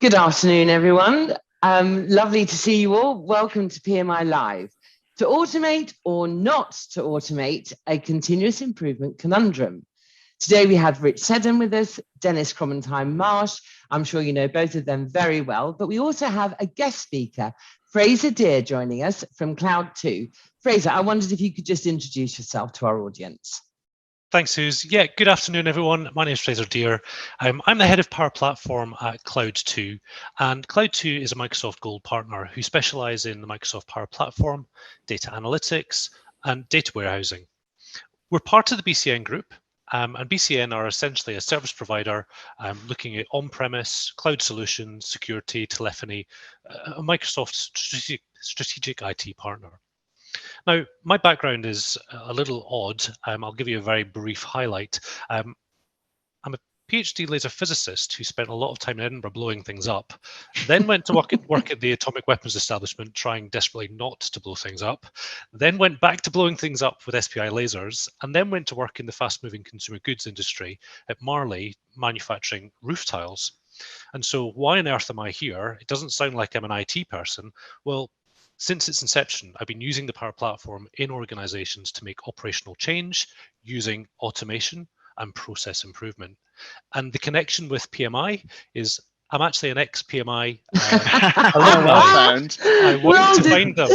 Good afternoon, everyone. Lovely to see you all. Welcome to PMI Live. To automate or not to automate, a continuous improvement conundrum. Today we have Rich Seddon with us, Dennis Cromentine-Marsh. I'm sure you know both of them very well, but we also have a guest speaker, Fraser Dear, joining us from Cloud2. Fraser, I wondered if you could just introduce yourself to our audience. Thanks, Suze. Yeah, good afternoon, everyone. My name is Fraser Dear. I'm the head of Power Platform at Cloud2, and Cloud2 is a Microsoft Gold partner who specialize in the Microsoft Power Platform, data analytics, and data warehousing. We're part of the BCN group, and BCN are essentially a service provider looking at on-premise, cloud solutions, security, telephony, a Microsoft strategic IT partner. Now, my background is a little odd. I'll give you a very brief highlight. I'm a PhD laser physicist who spent a lot of time in Edinburgh blowing things up, then went to work at the atomic weapons establishment, trying desperately not to blow things up, then went back to blowing things up with SPI lasers, and then went to work in the fast-moving consumer goods industry at Marley, manufacturing roof tiles. And so why on earth am I here? It doesn't sound like I'm an IT person. Well, since its inception, I've been using the Power Platform in organizations to make operational change using automation and process improvement. And the connection with PMI is I'm actually an ex-PMI alumni. I wanted to find them.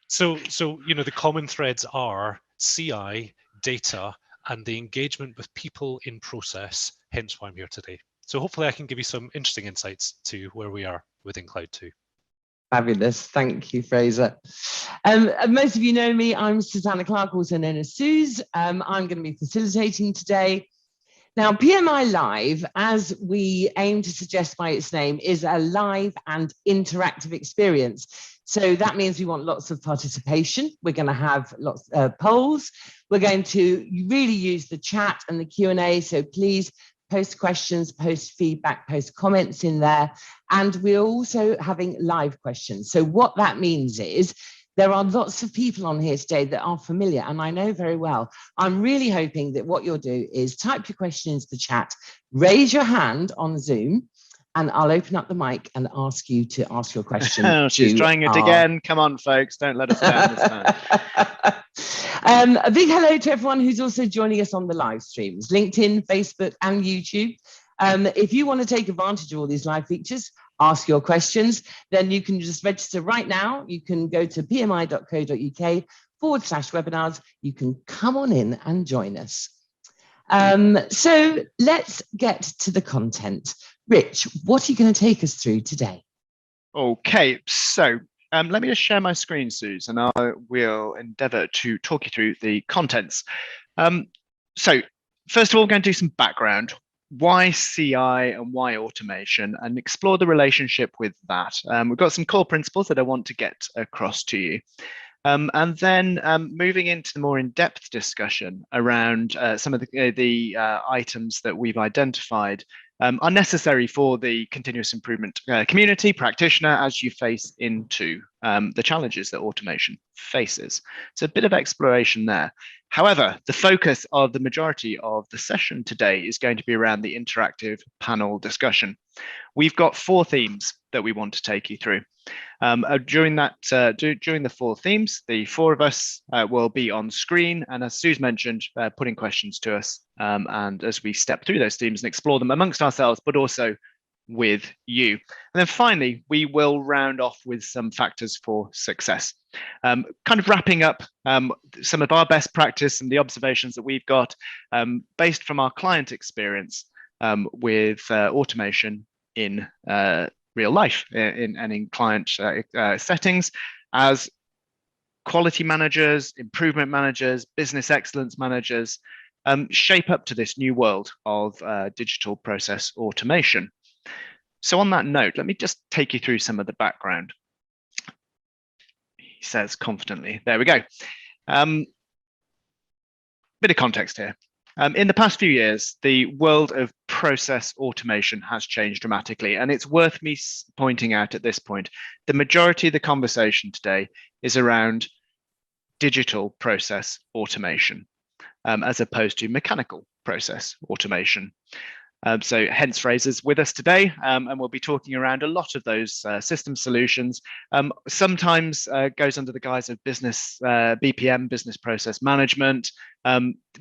So the common threads are CI, data, and the engagement with people in process, hence why I'm here today. So hopefully I can give you some interesting insights to where we are within Cloud2. Fabulous. Thank you, Fraser. Most of you know me. I'm Susanna Clark, also known as Suze. I'm going to be facilitating today. Now, PMI Live, as we aim to suggest by its name, is a live and interactive experience. So that means we want lots of participation. We're going to have lots of polls. We're going to really use the chat and the Q&A. So please post questions, post feedback, post comments in there. And we're also having live questions. So what that means is there are lots of people on here today that are familiar, and I know very well. I'm really hoping that what you'll do is type your question into the chat, raise your hand on Zoom, and I'll open up the mic and ask you to ask your question. Oh, she's trying it again. Come on, folks. Don't let us down this time. A big hello to everyone who's also joining us on the live streams, LinkedIn, Facebook, and YouTube. If you want to take advantage of all these live features, ask your questions, then you can just register right now. You can go to pmi.co.uk/webinars. You can come on in and join us. So let's get to the content. Rich, what are you going to take us through today? Okay, so let me just share my screen, Suze, and I will endeavour to talk you through the contents. So first of all, we're going to do some background. Why CI and why automation, and explore the relationship with that. We've got some core principles that I want to get across to you. And then moving into the more in-depth discussion around some of the items that we've identified are necessary for the continuous improvement community practitioner as you face into the challenges that automation faces. So a bit of exploration there. However, the focus of the majority of the session today is going to be around the interactive panel discussion. We've got 4 themes that we want to take you through. During the 4 themes, the 4 of us will be on screen, and as Suze mentioned, putting questions to us, and as we step through those themes and explore them amongst ourselves, but also with you. And then finally, we will round off with some factors for success. Kind of wrapping up some of our best practice and the observations that we've got based from our client experience with automation in real life and in client settings as quality managers, improvement managers, business excellence managers shape up to this new world of digital process automation. So on that note, let me just take you through some of the background. He says confidently, there we go. Bit of context here. In the past few years, the world of process automation has changed dramatically, and it's worth me pointing out at this point, the majority of the conversation today is around digital process automation, as opposed to mechanical process automation. So hence Fraser's with us today, and we'll be talking around a lot of those system solutions. Sometimes goes under the guise of business BPM, business process management.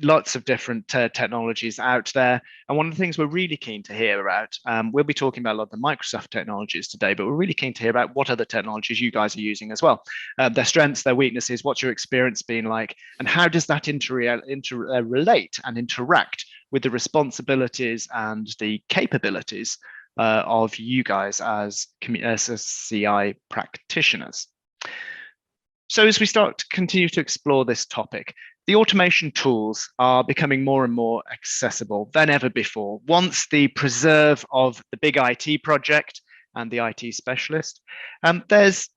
Lots of different technologies out there. And one of the things we're really keen to hear about, we'll be talking about a lot of the Microsoft technologies today, but we're really keen to hear about what other technologies you guys are using as well. Their strengths, their weaknesses, what's your experience been like, and how does that relate and interact with the responsibilities and the capabilities of you guys as CI practitioners. So as we start to continue to explore this topic, the automation tools are becoming more and more accessible than ever before. Once the preserve of the big IT project and the IT specialist, there's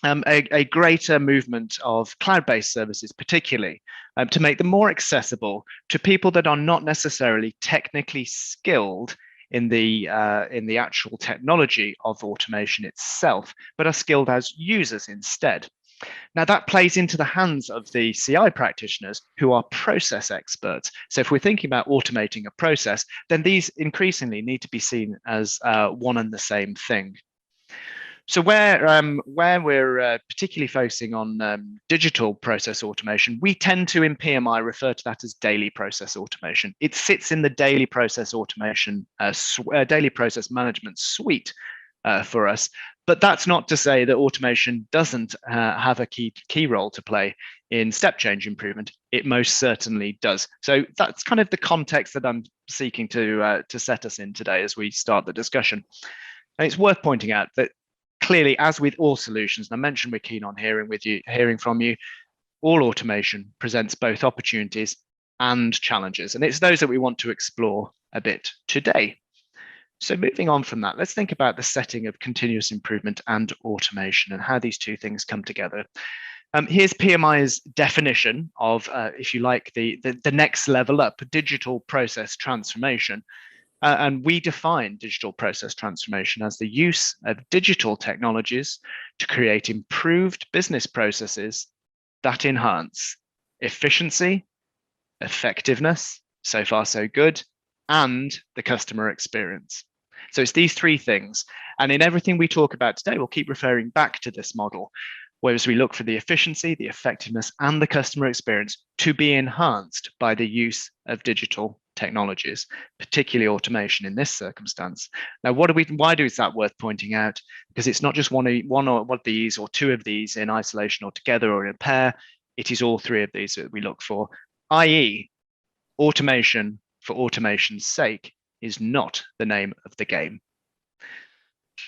a greater movement of cloud-based services, particularly to make them more accessible to people that are not necessarily technically skilled in the actual technology of automation itself, but are skilled as users instead. Now that plays into the hands of the CI practitioners who are process experts. So if we're thinking about automating a process, then these increasingly need to be seen as one and the same thing. So where we're particularly focusing on digital process automation, we tend to in PMI refer to that as daily process automation. It sits in the daily process automation, daily process management suite for us. But that's not to say that automation doesn't have a key role to play in step change improvement. It most certainly does. So that's kind of the context that I'm seeking to set us in today as we start the discussion. And it's worth pointing out that clearly, as with all solutions, and I mentioned we're keen on hearing from you, all automation presents both opportunities and challenges. And it's those that we want to explore a bit today. So moving on from that, let's think about the setting of continuous improvement and automation and how these two things come together. Here's PMI's definition of, if you like, the next level up, digital process transformation. And we define digital process transformation as the use of digital technologies to create improved business processes that enhance efficiency, effectiveness, so far so good, and the customer experience. So it's these three things. And in everything we talk about today, we'll keep referring back to this model, whereas we look for the efficiency, the effectiveness, and the customer experience to be enhanced by the use of digital technologies, particularly automation in this circumstance. Now, why is that worth pointing out? Because it's not just one of these or two of these in isolation or together or in a pair. It is all three of these that we look for, i.e., automation for automation's sake is not the name of the game.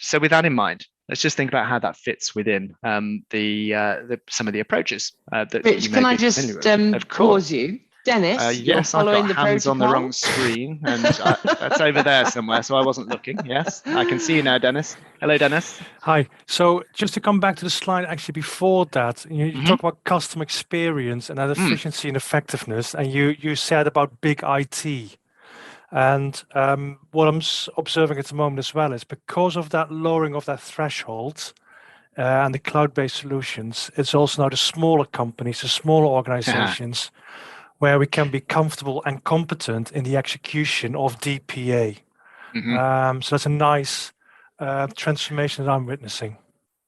So with that in mind, let's just think about how that fits within some of the approaches that Rich, can I just pause you? Dennis, yes, you're following I've got hands the on the wrong screen, and that's over there somewhere, so I wasn't looking. Yes, I can see you now, Dennis. Hello, Dennis. Hi. So just to come back to the slide actually before that, you talk about customer experience and that efficiency and effectiveness, and you said about big IT. And what I'm observing at the moment as well is because of that lowering of that threshold and the cloud-based solutions, it's also now the smaller companies, the smaller organizations, where we can be comfortable and competent in the execution of DPA. So that's a nice transformation that I'm witnessing.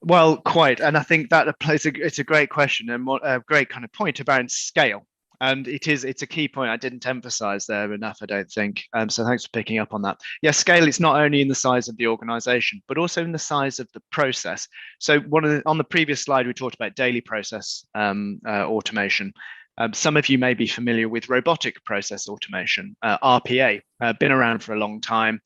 Well, quite, and I think that it's a great question and a great kind of point about scale. And it's a key point I didn't emphasize there enough, I don't think. So thanks for picking up on that. Yeah, scale is not only in the size of the organization, but also in the size of the process. So on the previous slide, we talked about daily process automation. Some of you may be familiar with robotic process automation, RPA, been around for a long time,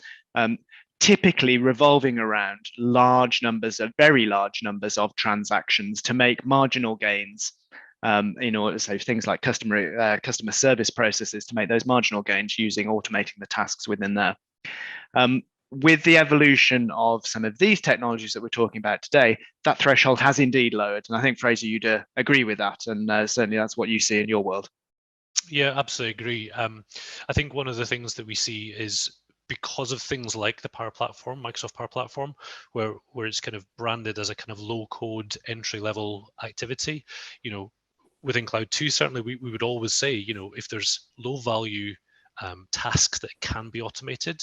typically revolving around very large numbers of transactions to make marginal gains. So things like customer service processes to make those marginal gains using automating the tasks within there. With the evolution of some of these technologies that we're talking about today, that threshold has indeed lowered. And I think, Fraser, you'd agree with that. And certainly that's what you see in your world. Yeah, absolutely agree. I think one of the things that we see is because of things like the Power Platform, Microsoft Power Platform, where it's kind of branded as a kind of low-code entry-level activity, within Cloud2, certainly we would always say, if there's low-value tasks that can be automated.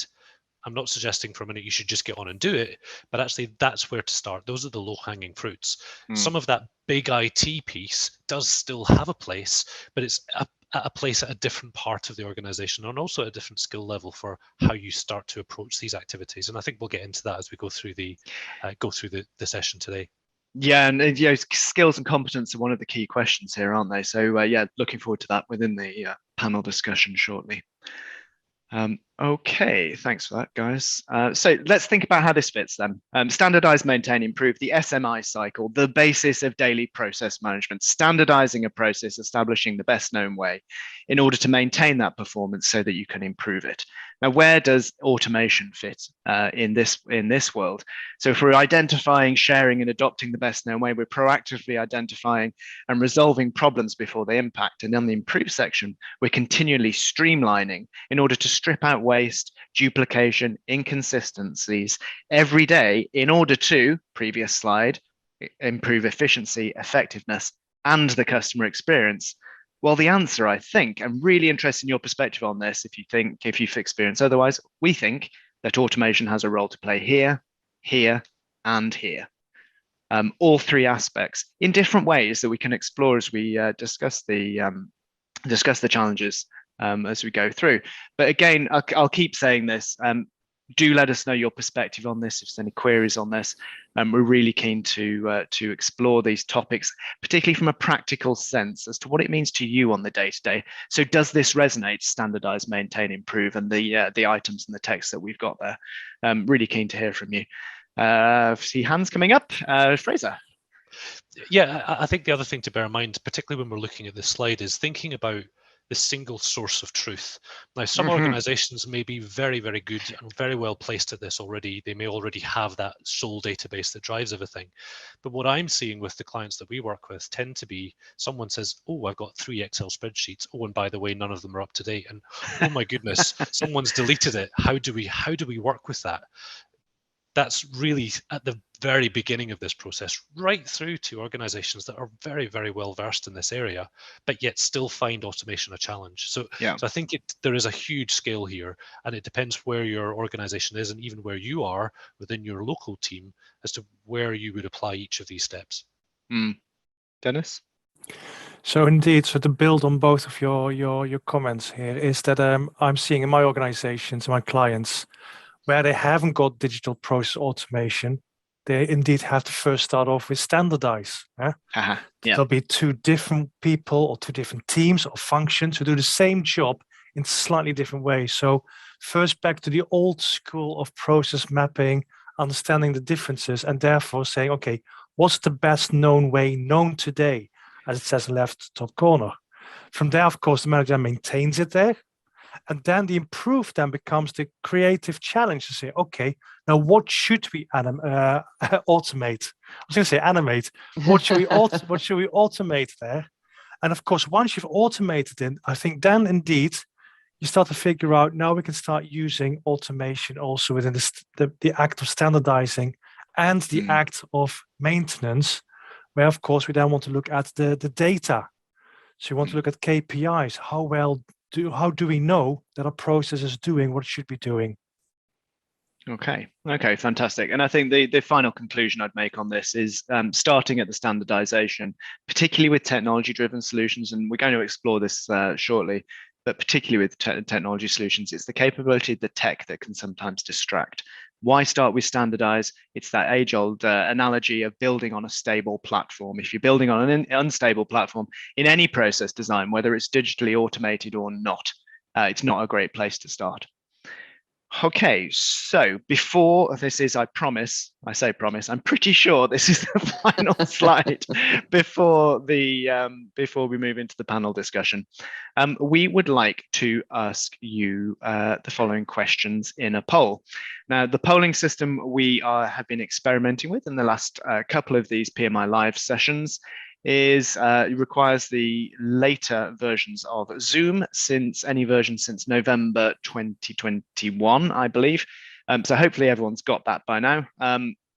I'm not suggesting for a minute you should just get on and do it, but actually that's where to start. Those are the low-hanging fruits. Some of that big IT piece does still have a place, but it's at a place at a different part of the organization, and also at a different skill level for how you start to approach these activities. And I think we'll get into that as we go through the session today. Yeah, and skills and competence are one of the key questions here, aren't they? So yeah, looking forward to that within the panel discussion shortly. Okay, thanks for that, guys. So let's think about how this fits then. Standardize, maintain, improve, the SMI cycle, the basis of daily process management, standardizing a process, establishing the best known way in order to maintain that performance so that you can improve it. Now, where does automation fit in this world? So if we're identifying, sharing, and adopting the best known way, we're proactively identifying and resolving problems before they impact. And on the improve section, we're continually streamlining in order to strip out waste, duplication, inconsistencies every day in order to, previous slide, improve efficiency, effectiveness, and the customer experience. Well, the answer, I think, I'm really interested in your perspective on this. If you've experienced otherwise, we think that automation has a role to play here, here, and here. All three aspects in different ways that we can explore as we discuss the challenges as we go through. But again, I'll keep saying this. Do let us know your perspective on this. If there's any queries on this, we're really keen to explore these topics, particularly from a practical sense as to what it means to you on the day-to-day. So does this resonate? Standardize, maintain, improve, and the items and the text that we've got there. Really keen to hear from you. See hands coming up. Fraser. Yeah, I think the other thing to bear in mind, particularly when we're looking at this slide, is thinking about the single source of truth. Now, some organizations may be very, very good and very well placed at this already. They may already have that sole database that drives everything. But what I'm seeing with the clients that we work with tend to be someone says, oh, I've got 3 Excel spreadsheets. Oh, and by the way, none of them are up to date. And oh my goodness, someone's deleted it. How do we work with that? That's really at the very beginning of this process, right through to organizations that are very, very well versed in this area, but yet still find automation a challenge. So I think there is a huge scale here, and it depends where your organization is and even where you are within your local team as to where you would apply each of these steps. Dennis? So indeed, so to build on both of your comments here is that I'm seeing in my organizations, my clients, where they haven't got digital process automation, they indeed have to first start off with standardize. There'll be 2 different people or 2 different teams or functions who do the same job in slightly different ways. So first back to the old school of process mapping, understanding the differences, and therefore saying, okay, what's the best known way known today, as it says in the left top corner. From there, of course, the manager maintains it there. And then the improve then becomes the creative challenge to say, okay, now what should we automate? I was going to say animate. What should we automate there? And of course, once you've automated it, I think then indeed you start to figure out now we can start using automation also within the act of standardizing and the act of maintenance, where of course we then want to look at the data. So you want to look at KPIs. How do we know that our process is doing what it should be doing? Okay, fantastic. And I think the final conclusion I'd make on this is starting at the standardization, particularly with technology-driven solutions, and we're going to explore this shortly, but particularly with technology solutions, it's the capability of the tech that can sometimes distract. Why start with standardize? It's that age-old analogy of building on a stable platform. If you're building on an unstable platform in any process design, whether it's digitally automated or not, it's not a great place to start. Okay, so before this is, I say promise, I'm pretty sure this is the final slide before we move into the panel discussion. We would like to ask you the following questions in a poll. Now, the polling system we have been experimenting with in the last couple of these PMI Live sessions requires the later versions of Zoom since November 2021, I believe. So hopefully everyone's got that by now.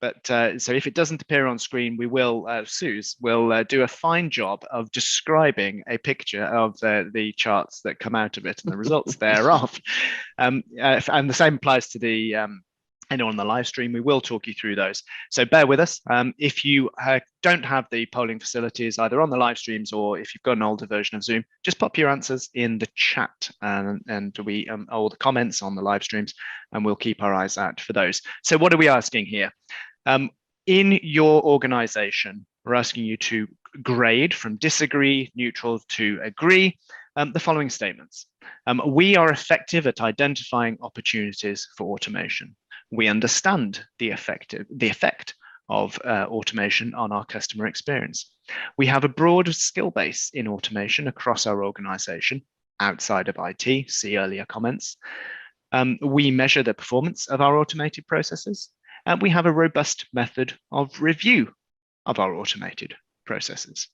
But so if it doesn't appear on screen, we will, Suze will do a fine job of describing a picture of the charts that come out of it and the results thereof. And the same applies to the anyone on the live stream. We will talk you through those. So bear with us. If you don't have the polling facilities either on the live streams or if you've got an older version of Zoom, just pop your answers in the chat and we all the comments on the live streams, and we'll keep our eyes out for those. So what are we asking here? In your organization, we're asking you to grade from disagree, neutral to agree the following statements. We are effective at identifying opportunities for automation. We understand the effect of automation on our customer experience. We have a broad skill base in automation across our organization, outside of IT, see earlier comments. We measure the performance of our automated processes, and we have a robust method of review of our automated processes.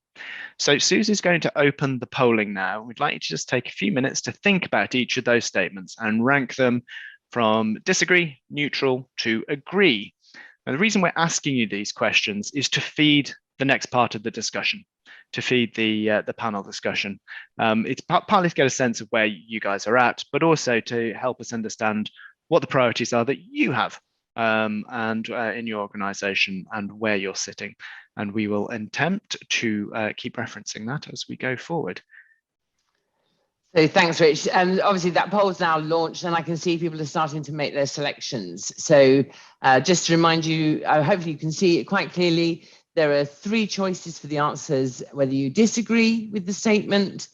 So Suze is going to open the polling now. We'd like you to just take a few minutes to think about each of those statements and rank them from disagree, neutral to agree. And the reason we're asking you these questions is to feed the next part of the discussion, to feed the panel discussion. It's partly to get a sense of where you guys are at, but also to help us understand what the priorities are that you have and in your organization and where you're sitting. And we will attempt to keep referencing that as we go forward. So thanks, Rich. And obviously that poll's now launched and I can see people are starting to make their selections. So just to remind you, hopefully you can see it quite clearly. There are 3 choices for the answers, whether you disagree with the statement,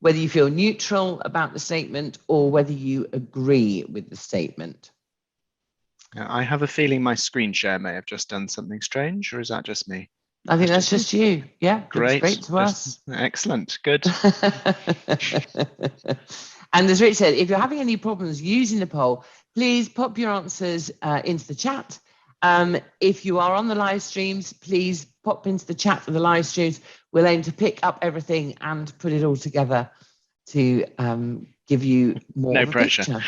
whether you feel neutral about the statement, or whether you agree with the statement. I have a feeling my screen share may have just done something strange, or is that just me? I think that's just you. Yeah, great. Great to us. Excellent. Good. And as Rich said, if you're having any problems using the poll, please pop your answers into the chat. If you are on the live streams, please pop into the chat for the live streams. We'll aim to pick up everything and put it all together to give you more. No pressure.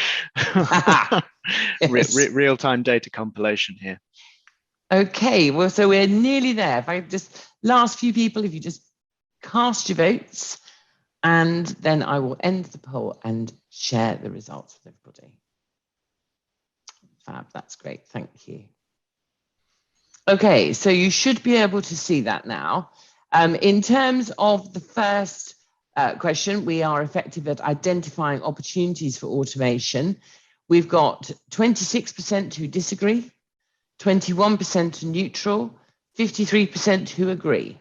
Yes. Real-time data compilation here. Okay, well, so we're nearly there. If I just last few people, if you just cast your votes, and then I will end the poll and share the results with everybody. Fab, that's great, thank you. Okay, so you should be able to see that now. In terms of the first question, we are effective at identifying opportunities for automation. We've got 26% who disagree, 21% neutral, 53% who agree.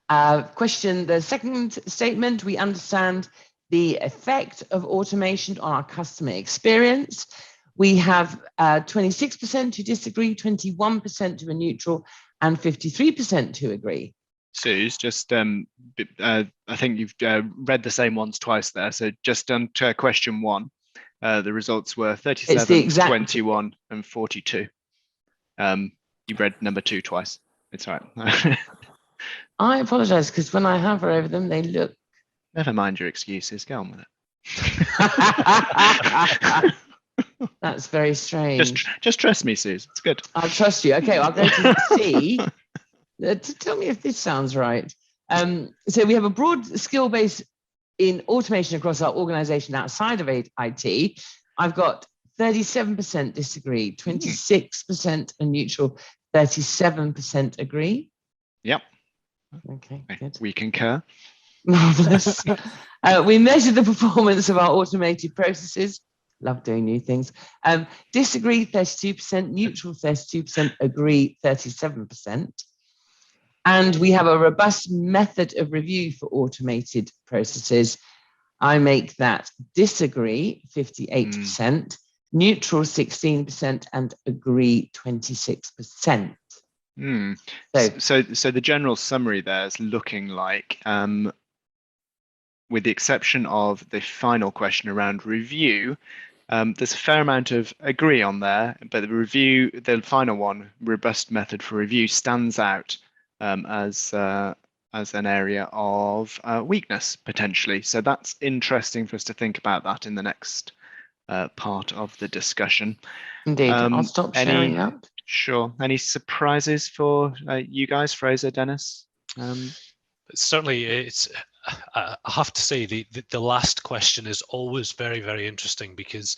The second statement, we understand the effect of automation on our customer experience. We have 26% who disagree, 21% who are neutral, and 53% who agree. Suze, just I think you've read the same ones twice there. So just on to question 1, the results were 37, 21, and 42. You read number 2 twice. It's all right. I apologize because when I hover over them, they look. Never mind your excuses. Go on with it. That's very strange. Just trust me, Suze. It's good. I'll trust you. Okay, I'll go to C. Tell me if this sounds right. So we have a broad skill base in automation across our organization outside of IT. I've got 37% disagree, 26% are neutral, 37% agree. Yep. Okay, good. We concur. Marvelous. We measure the performance of our automated processes. Love doing new things. Disagree 32%, neutral 32%, agree 37%. And we have a robust method of review for automated processes. I make that disagree 58%, neutral 16%, and agree 26%. So the general summary there is looking like, with the exception of the final question around review, there's a fair amount of agree on there, but the final one, robust method for review, stands out as an area of weakness potentially. So that's interesting for us to think about that in the next part of the discussion. Indeed. I'll stop sharing that. Sure. Any surprises for you guys, Fraser, Dennis? Certainly, it's. I have to say the last question is always very, very interesting because,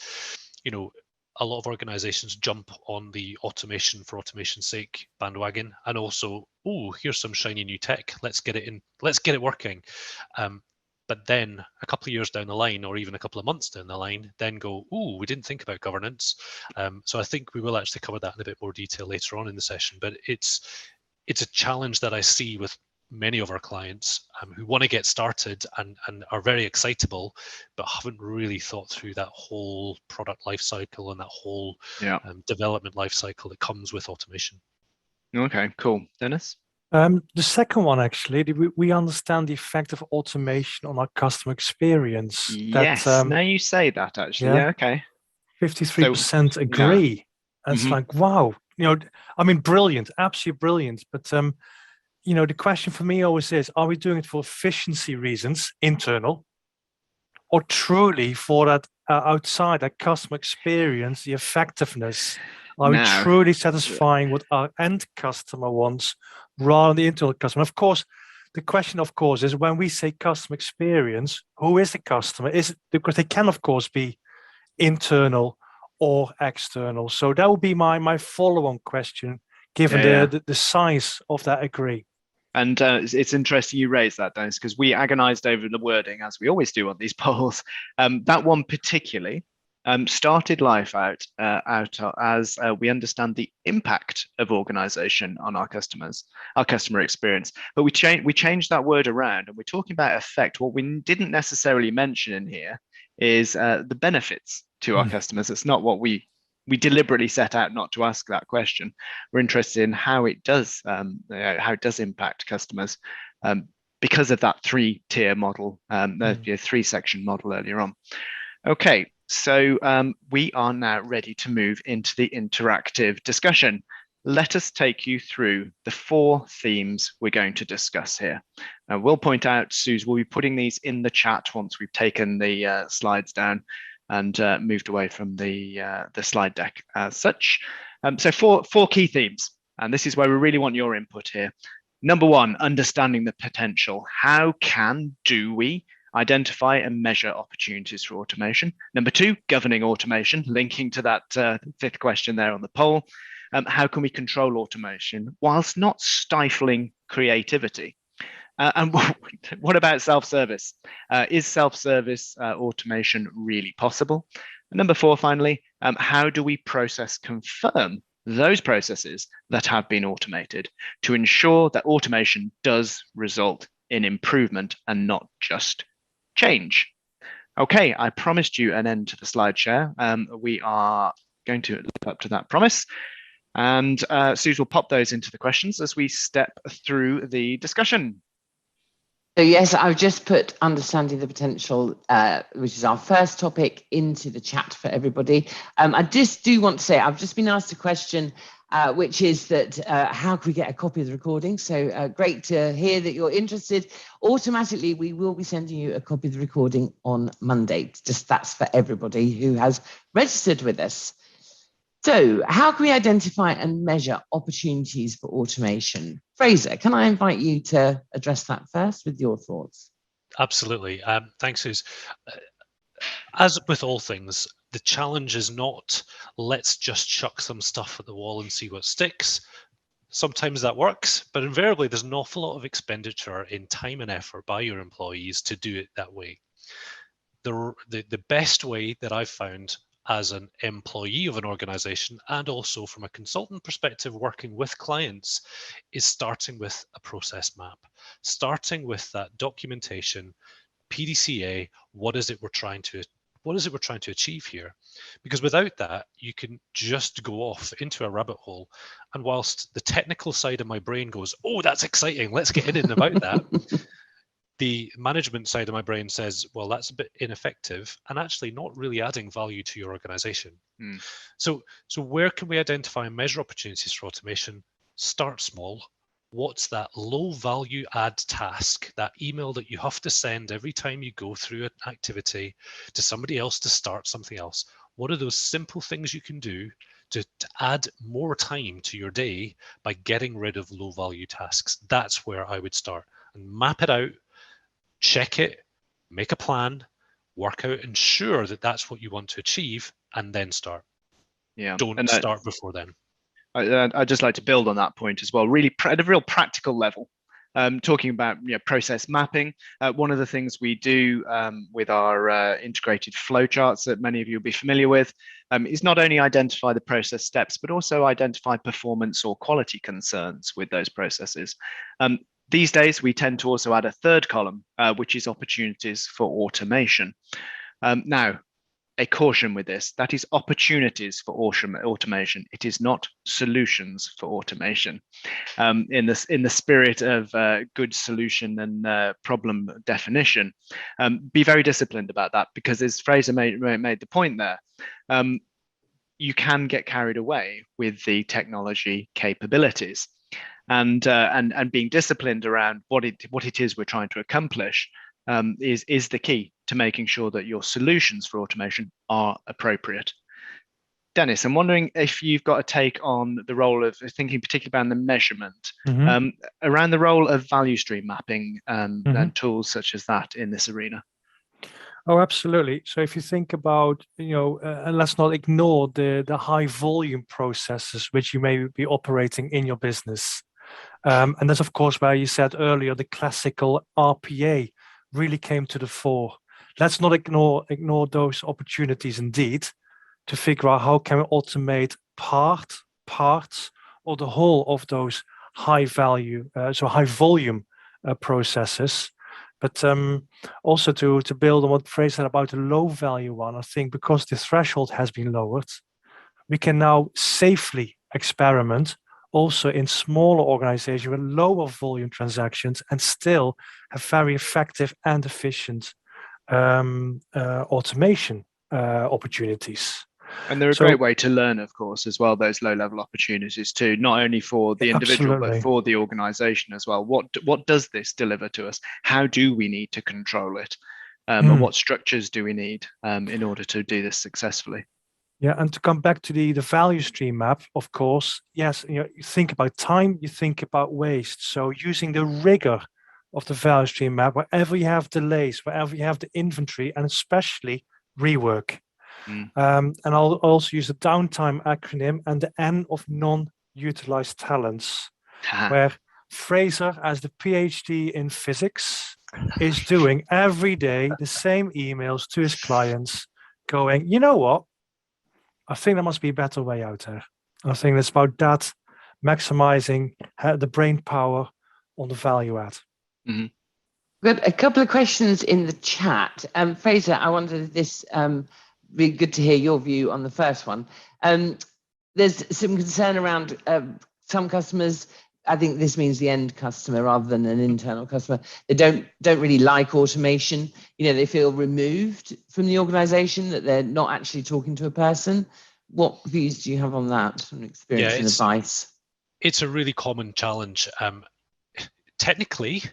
you know, a lot of organizations jump on the automation for automation's sake bandwagon, and also, oh, here's some shiny new tech. Let's get it in. Let's get it working. But then a couple of years down the line, or even a couple of months down the line, then go, oh, we didn't think about governance. So I think we will actually cover that in a bit more detail later on in the session. But it's a challenge that I see with many of our clients who want to get started and are very excitable, but haven't really thought through that whole product lifecycle and that whole development lifecycle that comes with automation. Okay, cool. Dennis? The second one, actually, we understand the effect of automation on our customer experience. Yes, now you say that, actually. Yeah, okay. 53% agree. And it's like, wow, I mean, brilliant, absolutely brilliant. But, the question for me always is, are we doing it for efficiency reasons, internal, or truly for that outside, that customer experience, the effectiveness? Are we truly satisfying what our end customer wants rather than the internal customer? Of course, the question, of course, is when we say customer experience, who is the customer? Is it because they can, of course, be internal or external? So that would be my follow-on question, given the size of that agree. And it's interesting you raised that, Dennis, because we agonized over the wording, as we always do on these polls. That one particularly started life out as we understand the impact of organization on our customers, our customer experience. But we changed that word around, and we're talking about effect. What we didn't necessarily mention in here is the benefits to our customers. It's not what we deliberately set out not to ask that question. We're interested in how it does impact customers because of that three-tier model, three-section model earlier on. Okay, so we are now ready to move into the interactive discussion. Let us take you through the 4 themes we're going to discuss here. We'll point out, Suze, we'll be putting these in the chat once we've taken the slides down and moved away from the slide deck as such. So four key themes, and this is where we really want your input here. Number 1, understanding the potential. How do we identify and measure opportunities for automation? Number 2, governing automation, linking to that 5th question there on the poll. How can we control automation whilst not stifling creativity? And what about self-service? Is self-service automation really possible? And number 4, finally, how do we confirm those processes that have been automated to ensure that automation does result in improvement and not just change? Okay, I promised you an end to the slide share. We are going to live up to that promise. And Suze will pop those into the questions as we step through the discussion. So yes, I've just put understanding the potential, which is our first topic, into the chat for everybody. I just do want to say, I've just been asked a question, which is that how can we get a copy of the recording? So great to hear that you're interested. Automatically, we will be sending you a copy of the recording on Monday. Just that's for everybody who has registered with us. So how can we identify and measure opportunities for automation? Fraser, can I invite you to address that first with your thoughts? Absolutely. Thanks, Suze. As with all things, the challenge is not let's just chuck some stuff at the wall and see what sticks. Sometimes that works, but invariably there's an awful lot of expenditure in time and effort by your employees to do it that way. The best way that I've found as an employee of an organization, and also from a consultant perspective working with clients, is starting with a process map, starting with that documentation, PDCA, what is it we're trying to achieve here? Because without that, you can just go off into a rabbit hole. And whilst the technical side of my brain goes, oh, that's exciting, let's get in and about that, the management side of my brain says, well, that's a bit ineffective and actually not really adding value to your organization. So where can we identify and measure opportunities for automation? Start small. What's that low value add task, that email that you have to send every time you go through an activity to somebody else to start something else? What are those simple things you can do to add more time to your day by getting rid of low value tasks? That's where I would start, and map it out, check it, make a plan, work out, ensure that that's what you want to achieve, and then start. Yeah. Don't start before then. I'd just like to build on that point as well, really at a real practical level. Talking about process mapping, one of the things we do with our integrated flowcharts that many of you will be familiar with is not only identify the process steps, but also identify performance or quality concerns with those processes. These days, we tend to also add a third column, which is opportunities for automation. Now, a caution with this, that is opportunities for automation. It is not solutions for automation. In the spirit of good solution and problem definition, be very disciplined about that, because as Fraser made the point there, you can get carried away with the technology capabilities. And being disciplined around what it is we're trying to accomplish is the key to making sure that your solutions for automation are appropriate. Dennis, I'm wondering if you've got a take on the role of thinking particularly about the measurement, around the role of value stream mapping and tools such as that in this arena. Oh, absolutely. So if you think about, and let's not ignore the high volume processes which you may be operating in your business. And that's, of course, where you said earlier, the classical RPA really came to the fore. Let's not ignore those opportunities indeed to figure out how can we automate parts or the whole of those high value, so high volume processes. But also to build on what Fraser said about the low value one, I think because the threshold has been lowered, we can now safely experiment also in smaller organizations with lower volume transactions and still have very effective and efficient automation opportunities. And they're a great way to learn, of course, as well, those low-level opportunities too, not only for the individual, but for the organization as well. What does this deliver to us? How do we need to control it? And what structures do we need in order to do this successfully? Yeah, and to come back to the value stream map, of course, yes, you think about time, you think about waste. So using the rigor of the value stream map, wherever you have delays, wherever you have the inventory, and especially rework. And I'll also use the downtime acronym and the N of non-utilized talents, where Fraser, as the PhD in physics, is doing every day the same emails to his clients going, you know what? I think there must be a better way out there. And I think it's about that, maximizing the brain power on the value add. We've got a couple of questions in the chat. Fraser, I wondered if this be good to hear your view on the first one. There's some concern around some customers. I think this means the end customer rather than an internal customer. They don't really like automation. They feel removed from the organization, that they're not actually talking to a person. What views do you have on that from experience and advice? It's a really common challenge. Technically,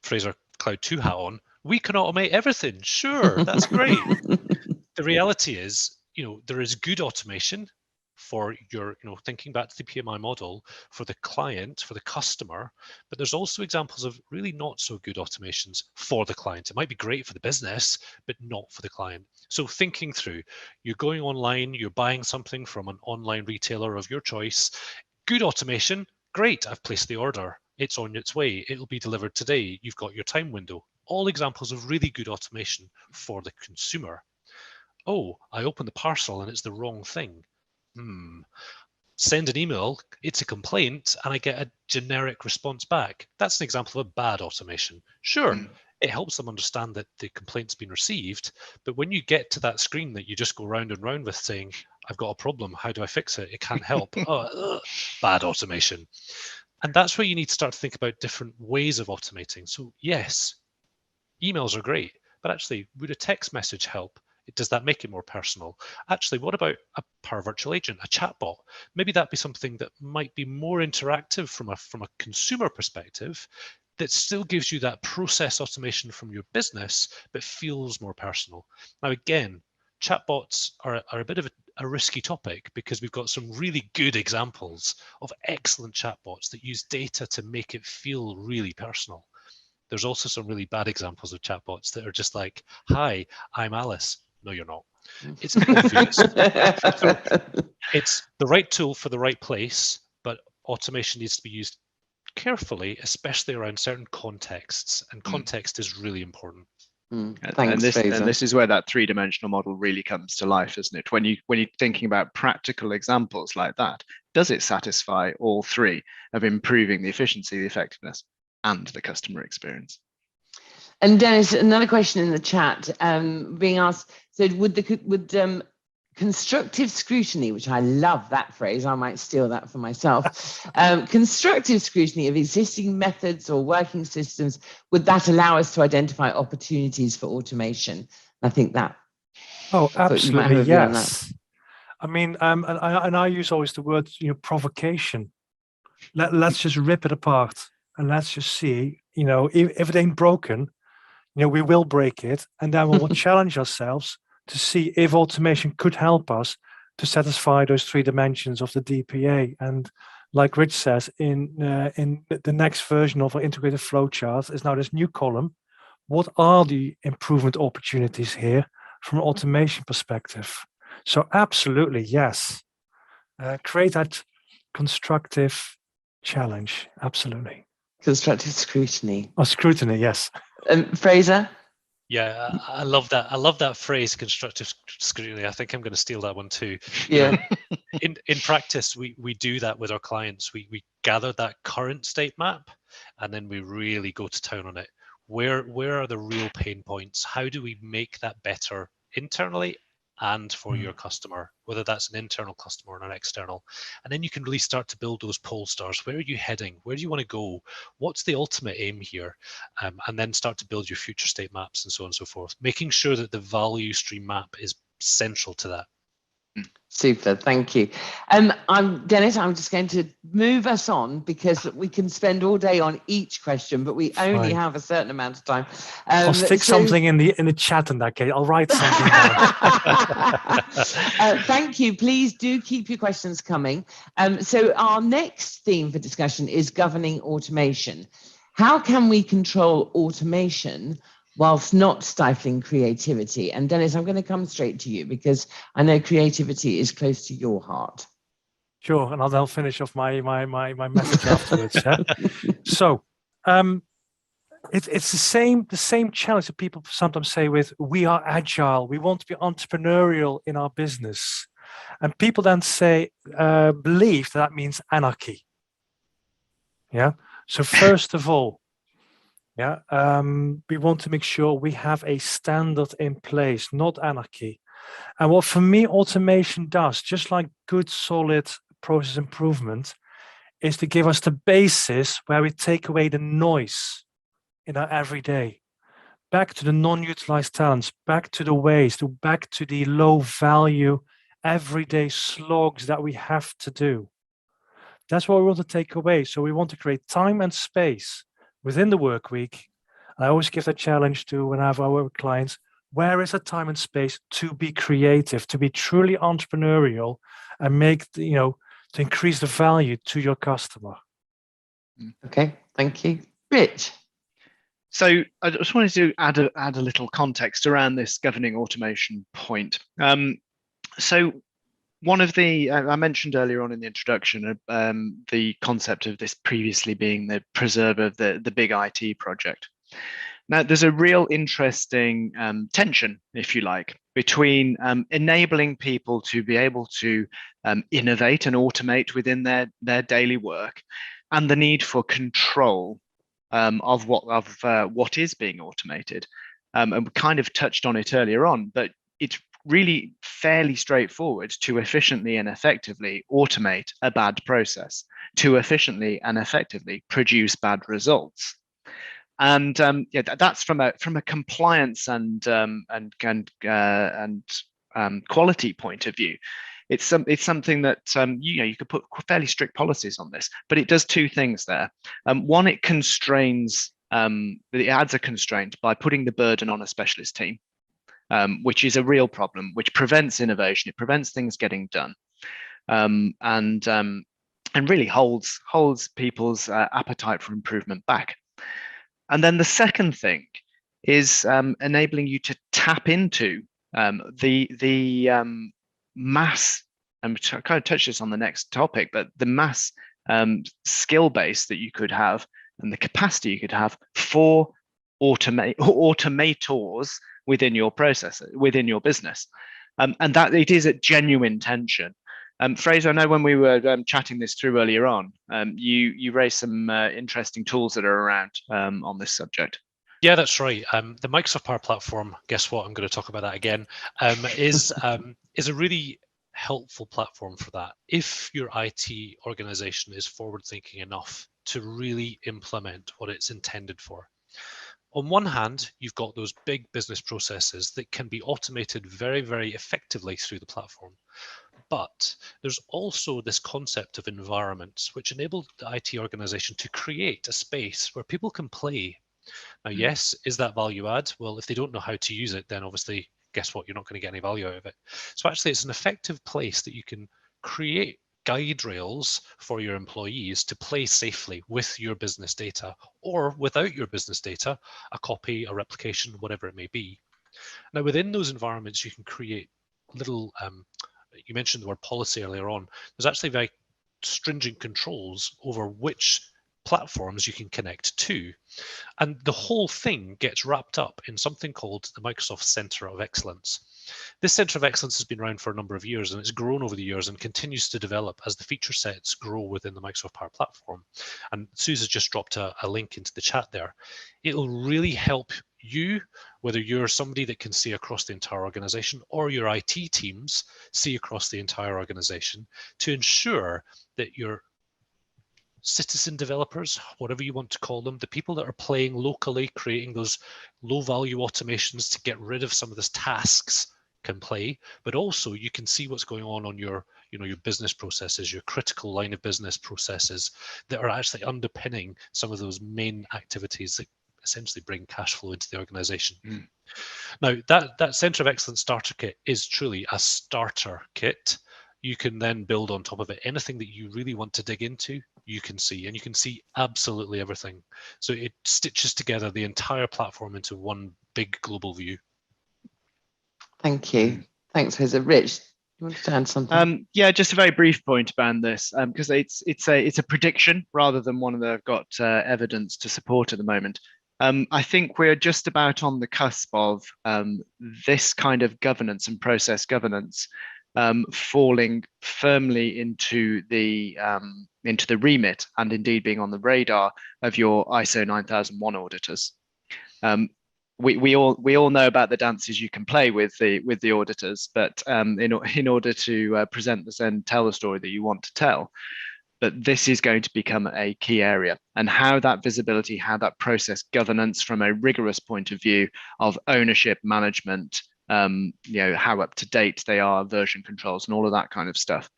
Fraser Cloud2 hat on, we can automate everything. Sure, that's great. The reality is, there is good automation for your, thinking back to the PMI model, for the client, for the customer, but there's also examples of really not so good automations for the client. It might be great for the business, but not for the client. So thinking through, you're going online, you're buying something from an online retailer of your choice, good automation, great, I've placed the order. It's on its way. It'll be delivered today. You've got your time window. All examples of really good automation for the consumer. Oh, I open the parcel and it's the wrong thing. Send an email, it's a complaint, and I get a generic response back. That's an example of a bad automation. Sure, it helps them understand that the complaint's been received, but when you get to that screen that you just go round and round with saying, I've got a problem, how do I fix it? It can't help. Bad automation. And that's where you need to start to think about different ways of automating. So yes, emails are great, but actually, would a text message help? Does that make it more personal? Actually, what about a Power Virtual Agent, a chatbot? Maybe that'd be something that might be more interactive from a consumer perspective, that still gives you that process automation from your business, but feels more personal. Now, again, chatbots are a bit of a risky topic, because we've got some really good examples of excellent chatbots that use data to make it feel really personal. There's also some really bad examples of chatbots that are just like, "Hi, I'm Alice." No, you're not. It's obvious. So it's the right tool for the right place, but automation needs to be used carefully, especially around certain contexts, and context is really important. Thanks, Fraser. And this is where that three-dimensional model really comes to life, isn't it? When you're thinking about practical examples like that, does it satisfy all three of improving the efficiency, the effectiveness, and the customer experience? And Dennis, another question in the chat being asked, so would constructive scrutiny, which I love that phrase, I might steal that for myself, constructive scrutiny of existing methods or working systems, would that allow us to identify opportunities for automation? I think that. Oh, absolutely, yes. I mean, and I use always the word, provocation. Let's just rip it apart, and let's just see, if it ain't broken, we will break it, and then we will challenge ourselves to see if automation could help us to satisfy those three dimensions of the DPA. And like Rich says, in the next version of our integrated flowchart is now this new column. What are the improvement opportunities here from an automation perspective? So absolutely, yes. Create that constructive challenge, absolutely. Constructive scrutiny. Oh, scrutiny, yes. Fraser? Yeah, I love that. I love that phrase, constructive scrutiny. I think I'm going to steal that one too. Yeah. In practice, we do that with our clients. We gather that current state map, and then we really go to town on it. Where are the real pain points? How do we make that better internally and for your customer, whether that's an internal customer or an external? And then you can really start to build those pole stars. Where are you heading? Where do you want to go? What's the ultimate aim here? And then start to build your future state maps and so on and so forth, making sure that the value stream map is central to that. Super, thank you. Dennis, I'm just going to move us on, because we can spend all day on each question, but we only have a certain amount of time. I'll stick something in the chat in that case. I'll write something down. Thank you. Please do keep your questions coming. So our next theme for discussion is governing automation. How can we control automation whilst not stifling creativity? And Dennis, I'm going to come straight to you, because I know creativity is close to your heart. Sure, and I'll finish off my message afterwards. So, it's the same challenge that people sometimes say with, we are agile, we want to be entrepreneurial in our business, and people then say believe that means anarchy. Yeah. So first of all, we want to make sure we have a standard in place, not anarchy. And what for me automation does, just like good solid process improvement, is to give us the basis where we take away the noise in our everyday, back to the non-utilized talents, back to the waste, back to the low value everyday slogs that we have to do. That's what we want to take away. So we want to create time and space within the work week. I always give that challenge to whenever I work with clients: where is the time and space to be creative, to be truly entrepreneurial, and make to increase the value to your customer? Okay, thank you. Rich. So I just wanted to add a little context around this governing automation point. So one of the, I mentioned earlier on in the introduction, the concept of this previously being the preserve of the big IT project. Now, there's a real interesting tension, if you like, between enabling people to be able to innovate and automate within their daily work, and the need for control of what is being automated. And we kind of touched on it earlier on, but it's really fairly straightforward to efficiently and effectively automate a bad process, to efficiently and effectively produce bad results. And yeah, that's from a compliance and quality point of view. It's something that you could put fairly strict policies on this, but it does two things there. One, it constrains, it adds a constraint by putting the burden on a specialist team, which is a real problem, which prevents innovation, it prevents things getting done, and really holds people's appetite for improvement back. And then the second thing is enabling you to tap into the mass, and I kind of touch this on the next topic, but the mass skill base that you could have and the capacity you could have for automators within your process, within your business, and that it is a genuine tension. Fraser, I know when we were chatting this through earlier on, you raised some interesting tools that are around on this subject. Yeah, that's right. The Microsoft Power Platform, guess what? I'm going to talk about that again, is a really helpful platform for that. If your IT organization is forward-thinking enough to really implement what it's intended for. On one hand, you've got those big business processes that can be automated very, very effectively through the platform. But there's also this concept of environments, which enable the IT organization to create a space where people can play. Now, yes, is that value add? Well, if they don't know how to use it, then obviously, guess what? You're not going to get any value out of it. So actually, it's an effective place that you can create guide rails for your employees to play safely with your business data or without your business data, a copy, a replication, whatever it may be. Now, within those environments, you can create little, you mentioned the word policy earlier on, there's actually very stringent controls over which platforms you can connect to. And the whole thing gets wrapped up in something called the Microsoft Center of Excellence. This Center of Excellence has been around for a number of years, and it's grown over the years and continues to develop as the feature sets grow within the Microsoft Power Platform. And Suze has just dropped a link into the chat there. It'll really help you, whether you're somebody that can see across the entire organization or your IT teams see across the entire organization, to ensure that your citizen developers, whatever you want to call them, the people that are playing locally, creating those low value automations to get rid of some of these tasks, can play, but also you can see what's going on your, your business processes, your critical line of business processes that are actually underpinning some of those main activities that essentially bring cash flow into the organization. Now, that Center of Excellence starter kit is truly a starter kit. You can then build on top of it anything that you really want to dig into, you can see, and you can see absolutely everything. So it stitches together the entire platform into one big global view. Thank you. Thanks, Fraser. Rich, you want to add something? Yeah, just a very brief point about this, because it's a prediction rather than one that I've got evidence to support at the moment. I think we're just about on the cusp of this kind of governance and process governance falling firmly into the remit and indeed being on the radar of your ISO 9001 auditors. We all know about the dances you can play with the auditors, but in order to present this and tell the story that you want to tell. But this is going to become a key area, and how that visibility, how that process governance from a rigorous point of view of ownership management, how up to date they are, version controls, and all of that kind of stuff.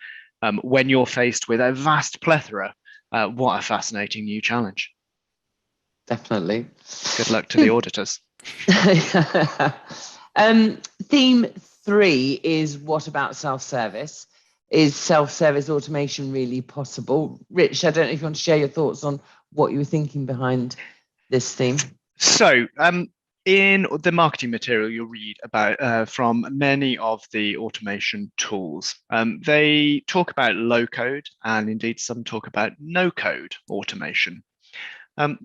When you're faced with a vast plethora, what a fascinating new challenge. Definitely. Good luck to the auditors. Theme 3 is what about self-service? Is self-service automation really possible? Rich, I don't know if you want to share your thoughts on what you were thinking behind this theme. So in the marketing material you'll read about from many of the automation tools, they talk about low code, and indeed some talk about no code automation.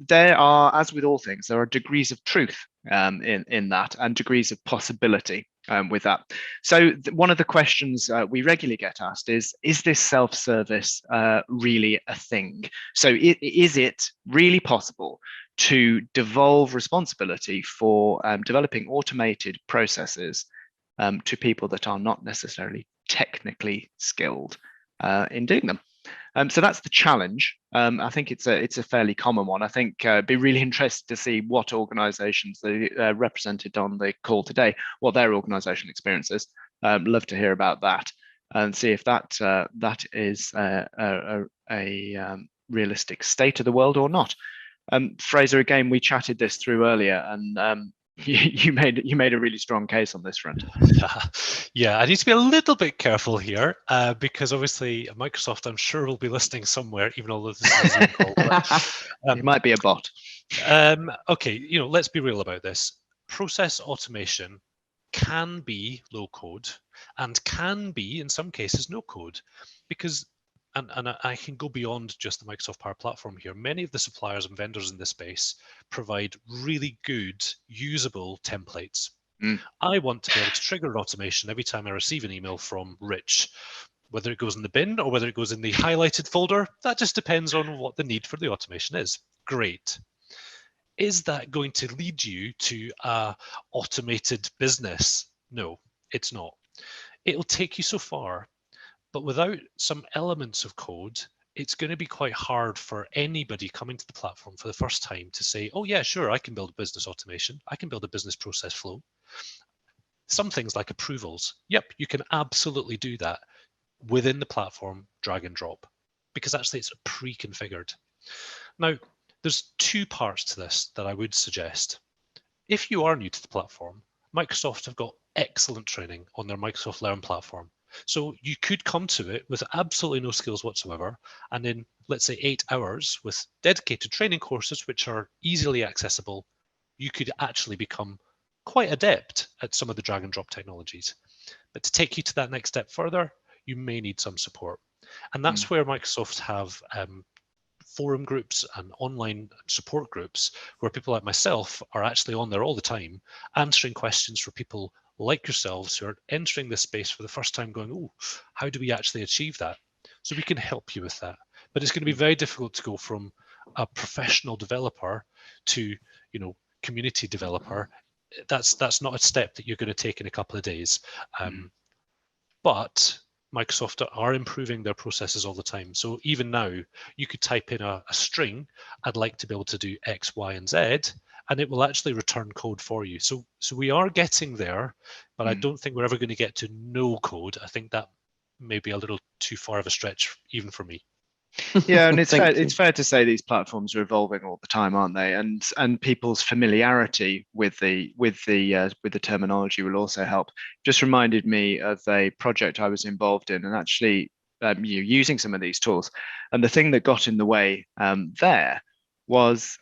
There are, as with all things, there are degrees of truth in that, and degrees of possibility with that. So one of the questions we regularly get asked is this self-service really a thing? So is it really possible to devolve responsibility for developing automated processes to people that are not necessarily technically skilled in doing them? So that's the challenge. I think it's a fairly common one. I think it'd be really interested to see what organisations that represented on the call today, what their organisational experience is. Love to hear about that and see if that is a realistic state of the world or not. Fraser, again, we chatted this through earlier, and you made a really strong case on this front. Yeah, I need to be a little bit careful here because obviously Microsoft, I'm sure, will be listening somewhere, even though this is a Zoom call. It might be a bot. Okay, let's be real about this. Process automation can be low code and can be, in some cases, no code, because and I can go beyond just the Microsoft Power Platform here. Many of the suppliers and vendors in this space provide really good, usable templates. I want to be able to trigger an automation every time I receive an email from Rich. Whether it goes in the bin or whether it goes in the highlighted folder, that just depends on what the need for the automation is. Great. Is that going to lead you to a automated business? No, it's not. It'll take you so far. But without some elements of code, it's going to be quite hard for anybody coming to the platform for the first time to say, oh yeah, sure, I can build a business automation. I can build a business process flow. Some things like approvals. Yep, you can absolutely do that within the platform, drag and drop, because actually it's pre-configured. Now, there's two parts to this that I would suggest. If you are new to the platform, Microsoft have got excellent training on their Microsoft Learn platform. So you could come to it with absolutely no skills whatsoever, and in, let's say, 8 hours with dedicated training courses, which are easily accessible, you could actually become quite adept at some of the drag and drop technologies. But to take you to that next step further, you may need some support. And that's where Microsoft have forum groups and online support groups where people like myself are actually on there all the time, answering questions for people like yourselves who are entering this space for the first time going, oh, how do we actually achieve that? So we can help you with that. But it's going to be very difficult to go from a professional developer to, community developer. That's not a step that you're going to take in a couple of days. But Microsoft are improving their processes all the time. So even now, you could type in a string, I'd like to be able to do X, Y, and Z, and it will actually return code for you. So we are getting there, but I don't think we're ever going to get to no code. I think that may be a little too far of a stretch, even for me. Yeah, and it's fair to say these platforms are evolving all the time, aren't they? And people's familiarity with the terminology will also help. Just reminded me of a project I was involved in, and actually using some of these tools. And the thing that got in the way there was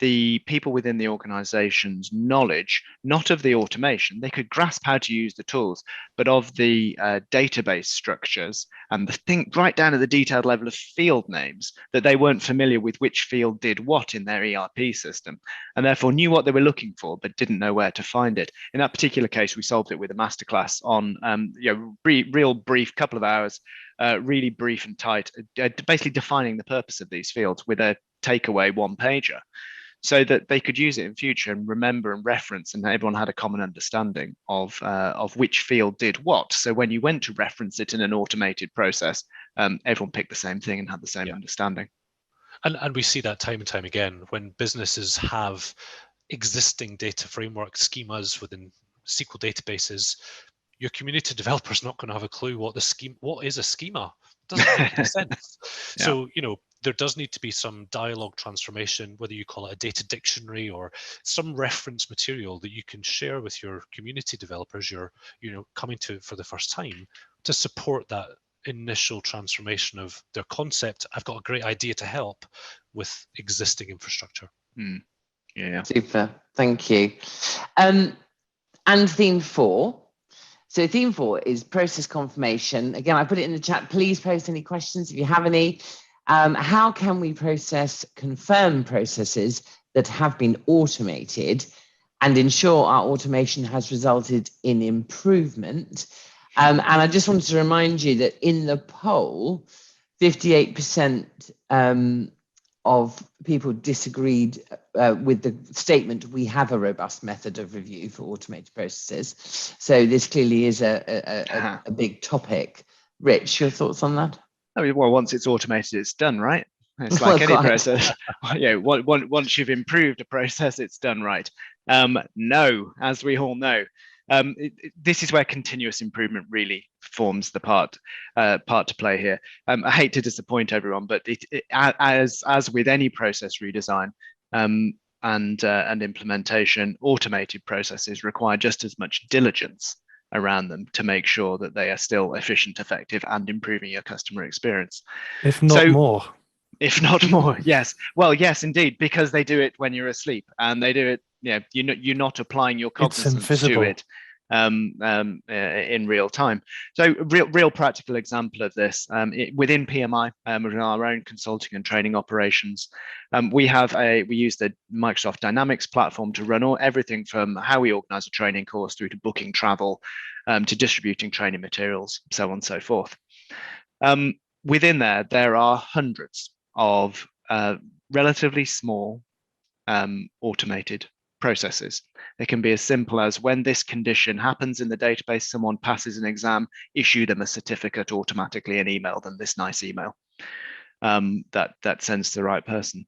the people within the organization's knowledge, not of the automation. They could grasp how to use the tools, but of the database structures and the thing right down to the detailed level of field names, that they weren't familiar with which field did what in their ERP system, and therefore knew what they were looking for, but didn't know where to find it. In that particular case, we solved it with a masterclass on real brief couple of hours, really brief and tight, basically defining the purpose of these fields with a takeaway one-pager, so that they could use it in future and remember and reference, and everyone had a common understanding of which field did what. So when you went to reference it in an automated process, everyone picked the same thing and had the same understanding. And we see that time and time again when businesses have existing data framework schemas within SQL databases. Your community developer is not going to have a clue what is a schema. It doesn't make any sense. Yeah. So there does need to be some dialogue transformation, whether you call it a data dictionary or some reference material that you can share with your community developers you're coming to for the first time, to support that initial transformation of their concept. I've got a great idea to help with existing infrastructure. Yeah. Super. Thank you. And theme 4. So theme 4 is process confirmation. Again, I put it in the chat. Please post any questions if you have any. How can we confirm processes that have been automated and ensure our automation has resulted in improvement? And I just wanted to remind you that in the poll, 58% of people disagreed with the statement, we have a robust method of review for automated processes. So this clearly is a big topic. Rich, your thoughts on that? I mean, well, once it's automated, it's done, right? It's like any process. Once you've improved a process, it's done, right? No, as we all know, this is where continuous improvement really forms the part to play here. I hate to disappoint everyone, but as with any process redesign and implementation, automated processes require just as much diligence around them to make sure that they are still efficient, effective, and improving your customer experience. If not more. If not more, yes. Well, yes, indeed, because they do it when you're asleep, and they do it. You're not applying your cognizance to it in real time. So, real practical example of this within PMI, within our own consulting and training operations, we use the Microsoft Dynamics platform to run everything from how we organize a training course through to booking travel, to distributing training materials, so on and so forth. Within there are hundreds of relatively small automated processes. They can be as simple as, when this condition happens in the database, someone passes an exam, issue them a certificate automatically and email them this nice email that sends to the right person.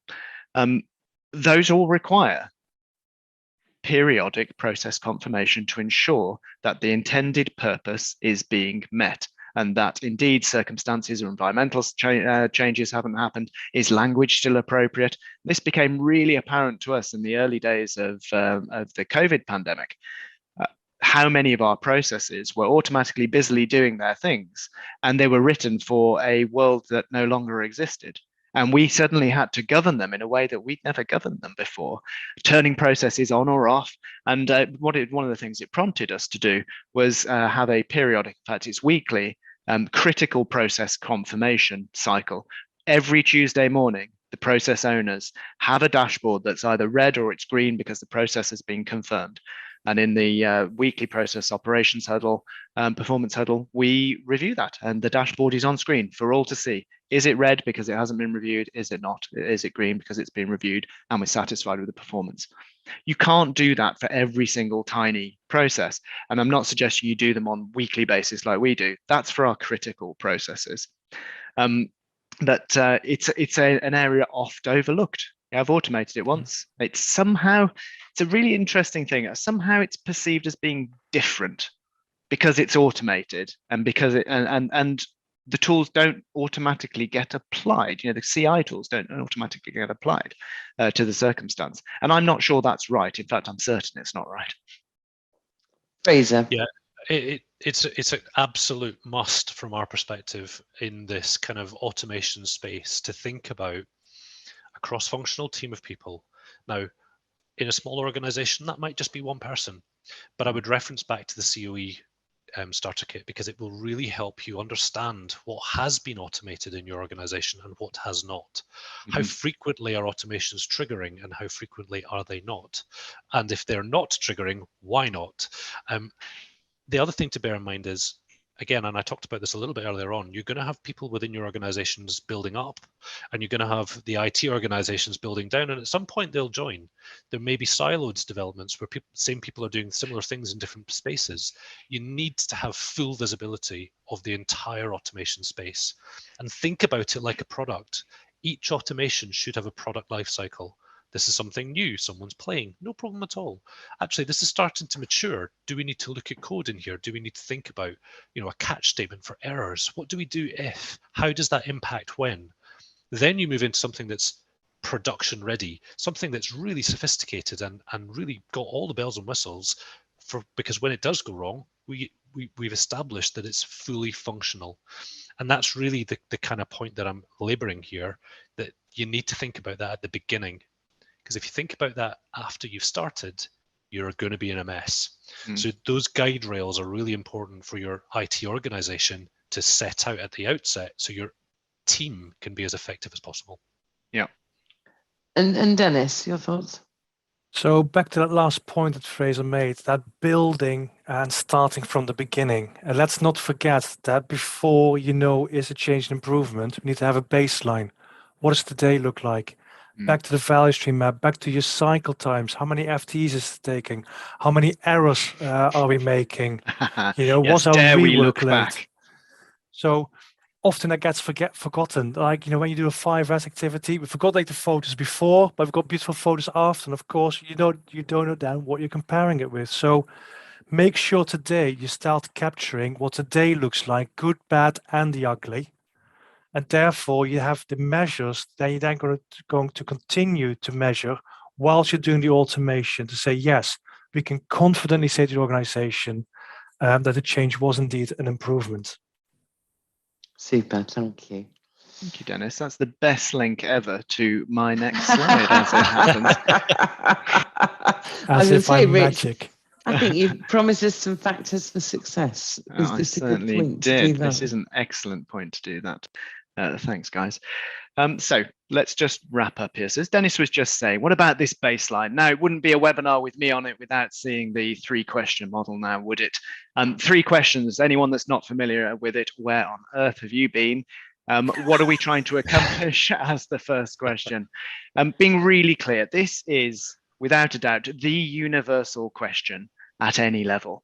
Those all require periodic process confirmation to ensure that the intended purpose is being met, and that indeed circumstances or environmental changes haven't happened. Is language still appropriate? This became really apparent to us in the early days of the COVID pandemic. How many of our processes were automatically busily doing their things, and they were written for a world that no longer existed. And we suddenly had to govern them in a way that we'd never governed them before, turning processes on or off. And one of the things it prompted us to do was have a periodic, in fact, it's weekly, critical process confirmation cycle. Every Tuesday morning, the process owners have a dashboard that's either red or it's green because the process has been confirmed. And in the weekly process operations huddle, performance huddle, we review that, and the dashboard is on screen for all to see. Is it red because it hasn't been reviewed? Is it not? Is it green because it's been reviewed and we're satisfied with the performance? You can't do that for every single tiny process. And I'm not suggesting you do them on a weekly basis like we do. That's for our critical processes. But it's an area oft overlooked. I've automated it once. It's a really interesting thing. Somehow it's perceived as being different because it's automated, and because and the tools don't automatically get applied. The CI tools don't automatically get applied to the circumstance. And I'm not sure that's right. In fact, I'm certain it's not right. Fraser. Yeah, it's an absolute must from our perspective in this kind of automation space to think about a cross-functional team of people. Now, in a small organization, that might just be one person, but I would reference back to the COE starter kit, because it will really help you understand what has been automated in your organization and what has not. Mm-hmm. How frequently are automations triggering and how frequently are they not? And if they're not triggering, why not? The other thing to bear in mind is, again, and I talked about this a little bit earlier on, you're going to have people within your organizations building up, and you're going to have the IT organizations building down, and at some point they'll join. There may be siloed developments where same people are doing similar things in different spaces. You need to have full visibility of the entire automation space and think about it like a product. Each automation should have a product lifecycle. This is something new, someone's playing, no problem at all. Actually, this is starting to mature. Do we need to look at code in here? Do we need to think about, a catch statement for errors? What do we do if? How does that impact when? Then you move into something that's production ready, something that's really sophisticated and really got all the bells and whistles, because when it does go wrong, we've established that it's fully functional. And that's really the kind of point that I'm laboring here, that you need to think about that at the beginning. Because if you think about that after you've started, you're going to be in a mess. So those guide rails are really important for your IT organization to set out at the outset, so your team can be as effective as possible. Yeah. And Dennis, your thoughts? So back to that last point that Fraser made, that building and starting from the beginning. And let's not forget that before is a change and improvement, we need to have a baseline. What does the day look like? Back to the value stream map, back to your cycle times. How many FTEs is it taking? How many errors are we making? Yes, what's our dare we rework look rate? back? So often that gets forgotten. Like, when you do a 5S activity, we forgot like the photos before, but we've got beautiful photos after. And of course, you don't know then what you're comparing it with. So make sure today you start capturing what today looks like, good, bad, and the ugly. And therefore, you have the measures that you're then going to continue to measure whilst you're doing the automation to say, yes, we can confidently say to the organization that the change was indeed an improvement. Super, thank you. Thank you, Dennis. That's the best link ever to my next slide, as it happens. As if I'm magic. I think you promised us some factors for success. Is this a good point to do that? This is an excellent point to do that. Thanks, guys. So let's just wrap up here. So as Dennis was just saying, what about this baseline? Now, it wouldn't be a webinar with me on it without seeing the 3-question model now, would it? 3 questions. Anyone that's not familiar with it, where on earth have you been? What are we trying to accomplish as the first question? Being really clear, this is, without a doubt, the universal question at any level.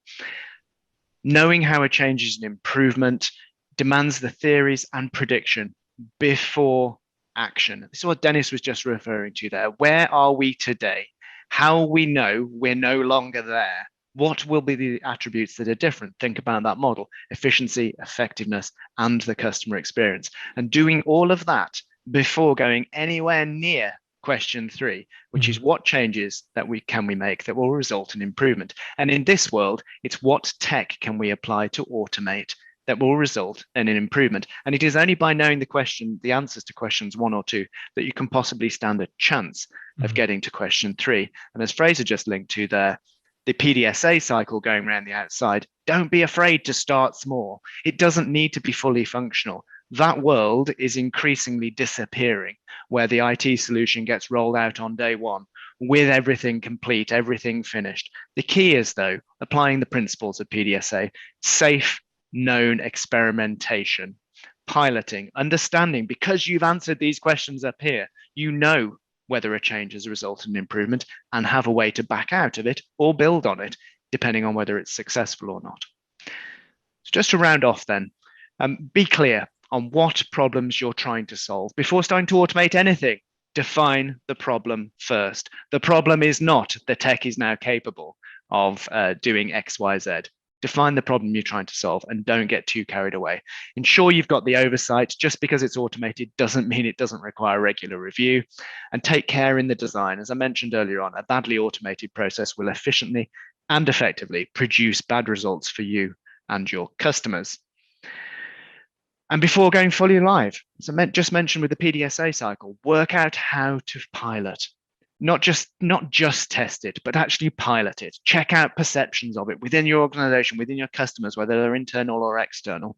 Knowing how a change is an improvement demands the theories and prediction before action. This is what Dennis was just referring to there. Where are we today? How we know we're no longer there? What will be the attributes that are different? Think about that model: efficiency, effectiveness, and the customer experience. And doing all of that before going anywhere near question 3, which is what changes that we make that will result in improvement. And in this world, it's what tech can we apply to automate that will result in an improvement. And it is only by knowing the answers to questions 1 or 2 that you can possibly stand a chance of getting to question 3. And as Fraser just linked to there, the PDSA cycle going around the outside, don't be afraid to start small. It doesn't need to be fully functional. That world is increasingly disappearing, where the IT solution gets rolled out on day 1 with everything complete, everything finished. The key is, though, applying the principles of PDSA: safe, known experimentation, piloting, understanding, because you've answered these questions up here, you know whether a change has resulted in improvement and have a way to back out of it or build on it, depending on whether it's successful or not. So just to round off then, be clear on what problems you're trying to solve. Before starting to automate anything, define the problem first. The problem is not the tech is now capable of doing X, Y, Z. Define the problem you're trying to solve and don't get too carried away. Ensure you've got the oversight. Just because it's automated doesn't mean it doesn't require regular review. And take care in the design. As I mentioned earlier on, a badly automated process will efficiently and effectively produce bad results for you and your customers. And before going fully live, as I just mentioned with the PDSA cycle, work out how to pilot. Not just test it, but actually pilot it. Check out perceptions of it within your organization, within your customers, whether they're internal or external.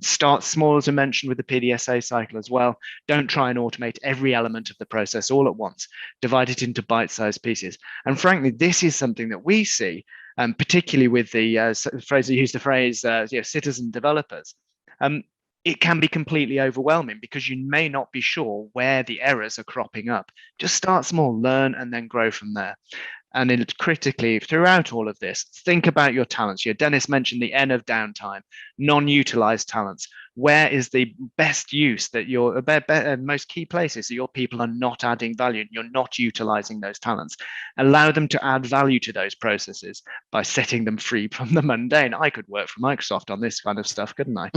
Start small, as I mentioned with the PDSA cycle as well. Don't try and automate every element of the process all at once. Divide it into bite-sized pieces. And frankly, this is something that we see, particularly with the Fraser used the phrase, citizen developers. It can be completely overwhelming because you may not be sure where the errors are cropping up. Just start small, learn, and then grow from there. And critically, throughout all of this, think about your talents. Dennis mentioned the N of downtime, non-utilized talents. Where is the best use that your most key places that your people are not adding value and you're not utilizing those talents? Allow them to add value to those processes by setting them free from the mundane. I could work for Microsoft on this kind of stuff, couldn't I?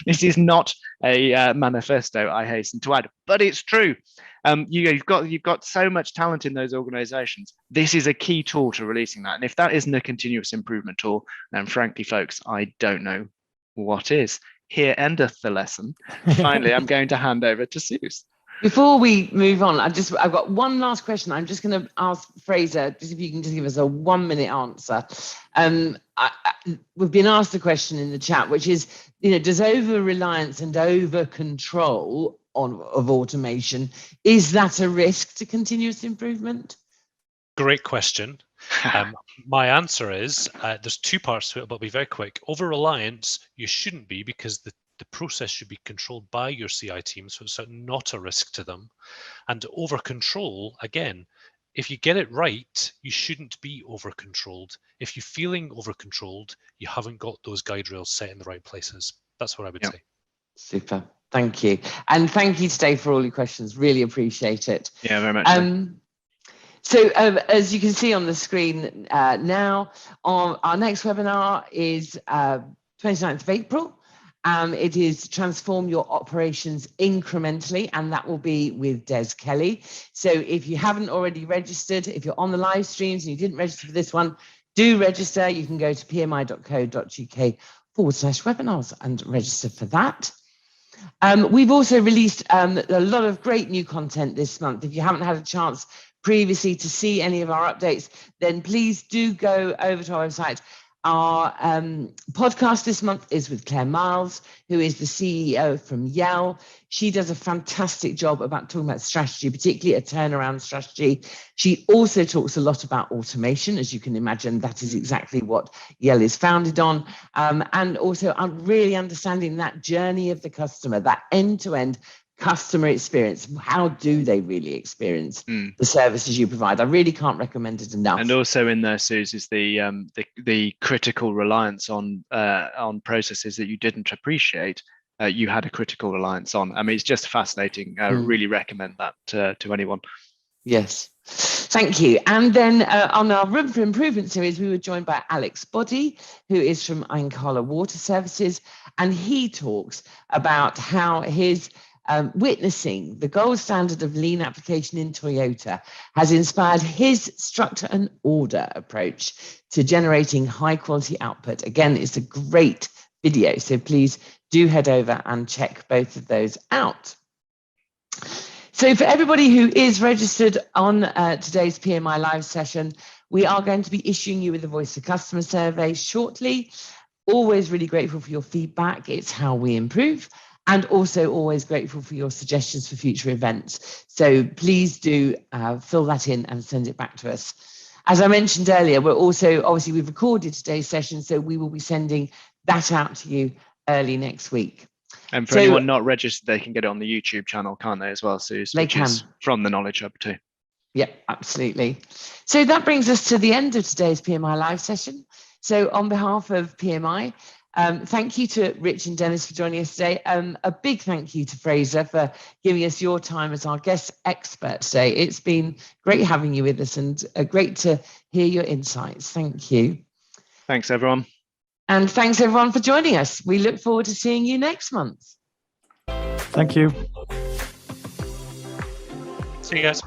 This is not a manifesto, I hasten to add, but it's true. You've got so much talent in those organizations. This is a key tool to releasing that. And if that isn't a continuous improvement tool, then frankly, folks, I don't know what is. Here endeth the lesson. Finally, I'm going to hand over to Suze. Before we move on, I've got one last question. I'm just going to ask Fraser, just if you can just give us a 1-minute answer. We've been asked a question in the chat, which is, does over-reliance and over-control of automation, is that a risk to continuous improvement? Great question. My answer is there's 2 parts to it, but I'll be very quick. Over-reliance, you shouldn't be, because the process should be controlled by your CI team, so it's not a risk to them. And over-control, again, if you get it right, you shouldn't be over-controlled. If you're feeling over-controlled, you haven't got those guide rails set in the right places. That's what I would Yeah. say. Super. Thank you. And thank you today for all your questions. Really appreciate it. Yeah, very much. So as you can see on the screen now, our next webinar is 29th of April. It is Transform Your Operations Incrementally, and that will be with Des Kelly. So if you haven't already registered, if you're on the live streams and you didn't register for this one, do register. You can go to pmi.co.uk/webinars and register for that. We've also released a lot of great new content this month. If you haven't had a chance previously to see any of our updates, then please do go over to our website. Our podcast this month is with Claire Miles, who is the CEO from Yell. She does a fantastic job about talking about strategy, particularly a turnaround strategy. She also talks a lot about automation. As you can imagine, that is exactly what Yell is founded on. And also really understanding that journey of the customer, that end-to-end customer experience. How do they really experience the services you provide? I really can't recommend it enough. And also in there, Suze, is the critical reliance on processes that you didn't appreciate. You had a critical reliance on. I mean, it's just fascinating. Really recommend that to anyone. Yes, thank you. And then on our Room for Improvement series, we were joined by Alex Boddy, who is from Aincala Water Services, and he talks about how his witnessing the gold standard of lean application in Toyota has inspired his structure and order approach to generating high quality output. Again, it's a great video, so please do head over and check both of those out. So for everybody who is registered on today's PMI live session, we are going to be issuing you with a Voice of Customer survey shortly. Always really grateful for your feedback. It's how we improve. And also always grateful for your suggestions for future events. So please do fill that in and send it back to us. As I mentioned earlier, we're also, obviously we've recorded today's session, so we will be sending that out to you early next week. And for anyone not registered, they can get it on the YouTube channel, can't they, as well, Suze? They can. Is from the Knowledge Hub too. Yeah, absolutely. So that brings us to the end of today's PMI live session. So on behalf of PMI, thank you to Rich and Dennis for joining us today. A big thank you to Fraser for giving us your time as our guest expert today. It's been great having you with us and great to hear your insights. Thank you. Thanks, everyone. And thanks, everyone, for joining us. We look forward to seeing you next month. Thank you. See you guys.